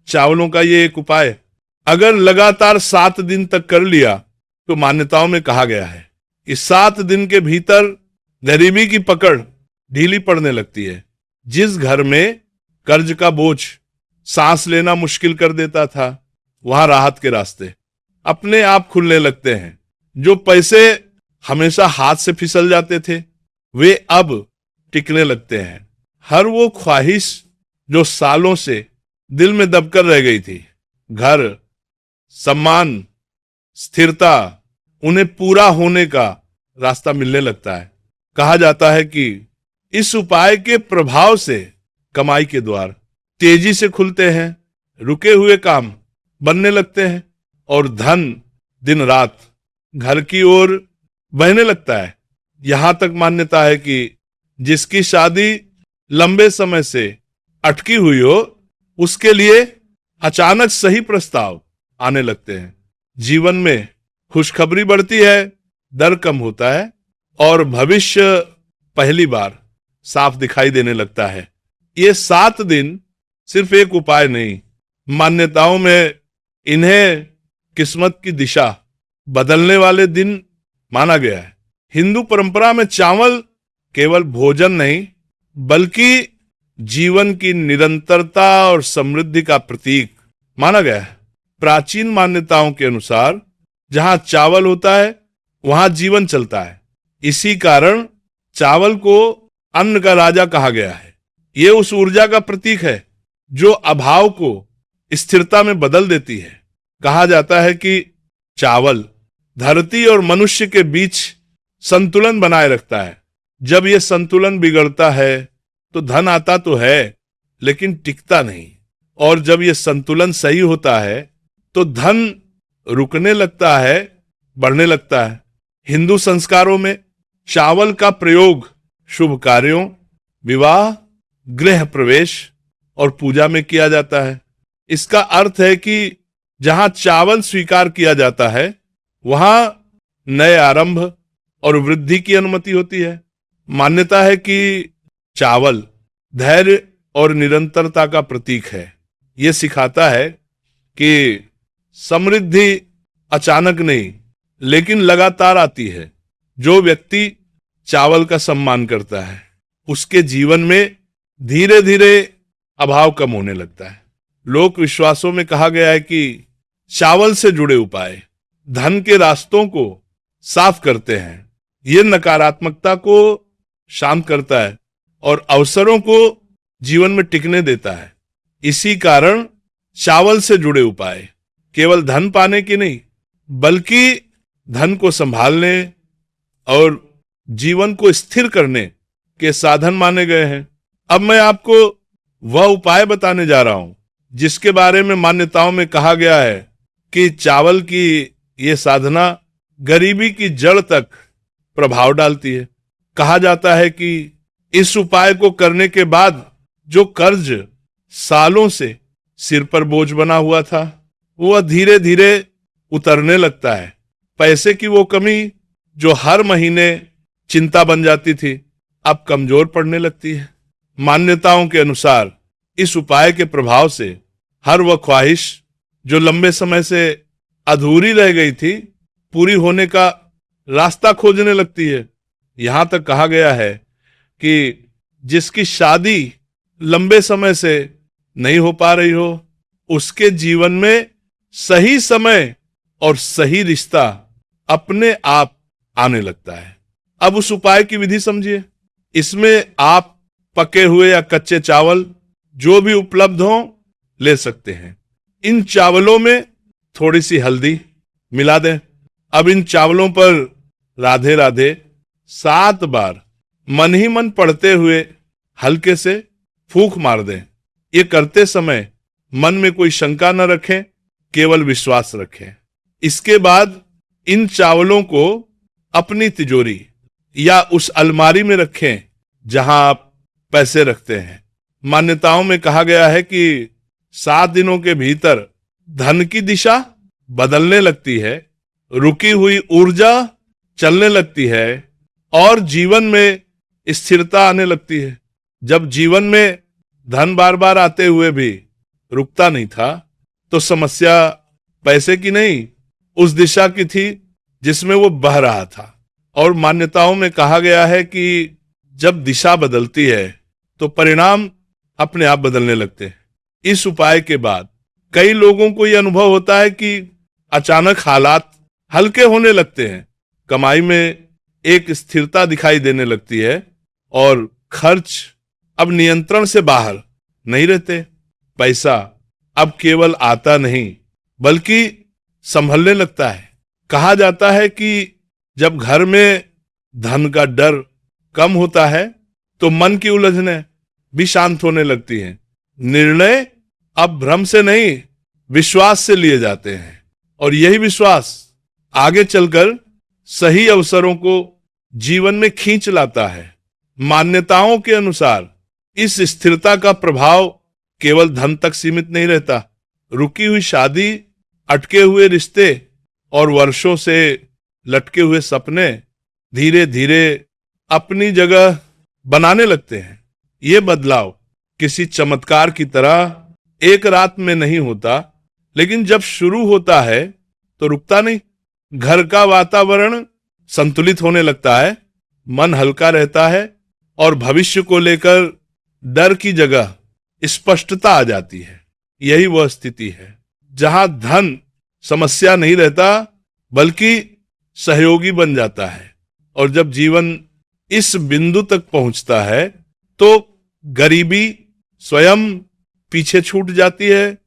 चावलों का ये एक उपाय अगर लगातार 7 दिन तक कर लिया तो मान्यताओं में कहा गया है कि 7 दिन के भीतर गरीबी की पकड़ ढीली पड़ने लगती है। जिस घर में कर्ज का बोझ सांस लेना मुश्किल कर देता था, वहां राहत के रास्ते अपने आप खुलने लगते हैं। जो पैसे हमेशा हाथ से फिसल जाते थे, वे अब टिकने लगते हैं। हर वो ख्वाहिश जो सालों से दिल में दबकर रह गई थी, घर, सम्मान, स्थिरता, उन्हें पूरा होने का रास्ता मिलने लगता है। कहा जाता है कि इस उपाय के प्रभाव से कमाई के द्वार तेजी से खुलते हैं, रुके हुए काम बनने लगते हैं और धन दिन रात घर की ओर बहने लगता है। यहां तक मान्यता है कि जिसकी शादी लंबे समय से अटकी हुई हो, उसके लिए अचानक सही प्रस्ताव आने लगते हैं। जीवन में खुशखबरी बढ़ती है, डर कम होता है और भविष्य पहली बार साफ दिखाई देने लगता है। ये 7 दिन सिर्फ एक उपाय नहीं, मान्यताओं में इन्हें किस्मत की दिशा बदलने वाले दिन माना गया है। हिंदू परंपरा में चावल केवल भोजन नहीं, बल्कि जीवन की निरंतरता और समृद्धि का प्रतीक माना गया है। प्राचीन मान्यताओं के अनुसार जहां चावल होता है, वहां जीवन चलता है। इसी कारण चावल को अन्न का राजा कहा गया है। यह उस ऊर्जा का प्रतीक है जो अभाव को स्थिरता में बदल देती है। कहा जाता है कि चावल धरती और मनुष्य के बीच संतुलन बनाए रखता है। जब यह संतुलन बिगड़ता है तो धन आता तो है, लेकिन टिकता नहीं। और जब यह संतुलन सही होता है तो धन रुकने लगता है, बढ़ने लगता है। हिंदू संस्कारों में चावल का प्रयोग शुभ कार्यों, विवाह, गृह प्रवेश और पूजा में किया जाता है। इसका अर्थ है कि जहां चावल स्वीकार किया जाता है, वहां नए आरंभ और वृद्धि की अनुमति होती है। मान्यता है कि चावल धैर्य और निरंतरता का प्रतीक है। यह सिखाता है कि समृद्धि अचानक नहीं, लेकिन लगातार आती है। जो व्यक्ति चावल का सम्मान करता है, उसके जीवन में धीरे धीरे अभाव कम होने लगता है। लोक विश्वासों में कहा गया है कि चावल से जुड़े उपाय धन के रास्तों को साफ करते हैं। यह नकारात्मकता को शांत करता है और अवसरों को जीवन में टिकने देता है। इसी कारण चावल से जुड़े उपाय केवल धन पाने की नहीं, बल्कि धन को संभालने और जीवन को स्थिर करने के साधन माने गए हैं। अब मैं आपको वह उपाय बताने जा रहा हूं जिसके बारे में मान्यताओं में कहा गया है कि चावल की यह साधना गरीबी की जड़ तक प्रभाव डालती है। कहा जाता है कि इस उपाय को करने के बाद जो कर्ज सालों से सिर पर बोझ बना हुआ था, वह धीरे धीरे उतरने लगता है। पैसे की वो कमी जो हर महीने चिंता बन जाती थी, अब कमजोर पड़ने लगती है। मान्यताओं के अनुसार इस उपाय के प्रभाव से हर वह ख्वाहिश जो लंबे समय से अधूरी रह गई थी, पूरी होने का रास्ता खोजने लगती है। यहां तक कहा गया है कि जिसकी शादी लंबे समय से नहीं हो पा रही हो, उसके जीवन में सही समय और सही रिश्ता अपने आप आने लगता है। अब उस उपाय की विधि समझिए। इसमें आप पके हुए या कच्चे चावल जो भी उपलब्ध हो ले सकते हैं। इन चावलों में थोड़ी सी हल्दी मिला दें। अब इन चावलों पर राधे राधे 7 बार मन ही मन पढ़ते हुए हल्के से फूंक मार दें। ये करते समय मन में कोई शंका न रखें, केवल विश्वास रखें। इसके बाद इन चावलों को अपनी तिजोरी या उस अलमारी में रखें जहां आप पैसे रखते हैं। मान्यताओं में कहा गया है कि 7 दिनों के भीतर धन की दिशा बदलने लगती है, रुकी हुई ऊर्जा चलने लगती है और जीवन में स्थिरता आने लगती है। जब जीवन में धन बार बार आते हुए भी रुकता नहीं था, तो समस्या पैसे की नहीं, उस दिशा की थी जिसमें वो बह रहा था। और मान्यताओं में कहा गया है कि जब दिशा बदलती है तो परिणाम अपने आप बदलने लगते हैं। इस उपाय के बाद कई लोगों को यह अनुभव होता है कि अचानक हालात हल्के होने लगते हैं, कमाई में एक स्थिरता दिखाई देने लगती है और खर्च अब नियंत्रण से बाहर नहीं रहते। पैसा अब केवल आता नहीं बल्कि संभलने लगता है। कहा जाता है कि जब घर में धन का डर कम होता है तो मन की उलझनें भी शांत होने लगती हैं। निर्णय अब भ्रम से नहीं, विश्वास से लिए जाते हैं और यही विश्वास आगे चलकर सही अवसरों को जीवन में खींच लाता है। मान्यताओं के अनुसार इस स्थिरता का प्रभाव केवल धन तक सीमित नहीं रहता। रुकी हुई शादी, अटके हुए रिश्ते और वर्षों से लटके हुए सपने धीरे धीरे अपनी जगह बनाने लगते हैं। ये बदलाव किसी चमत्कार की तरह एक रात में नहीं होता, लेकिन जब शुरू होता है तो रुकता नहीं। घर का वातावरण संतुलित होने लगता है, मन हल्का रहता है और भविष्य को लेकर डर की जगह स्पष्टता आ जाती है। यही वह स्थिति है जहां धन समस्या नहीं रहता बल्कि सहयोगी बन जाता है। और जब जीवन इस बिंदु तक पहुंचता है तो गरीबी स्वयं पीछे छूट जाती है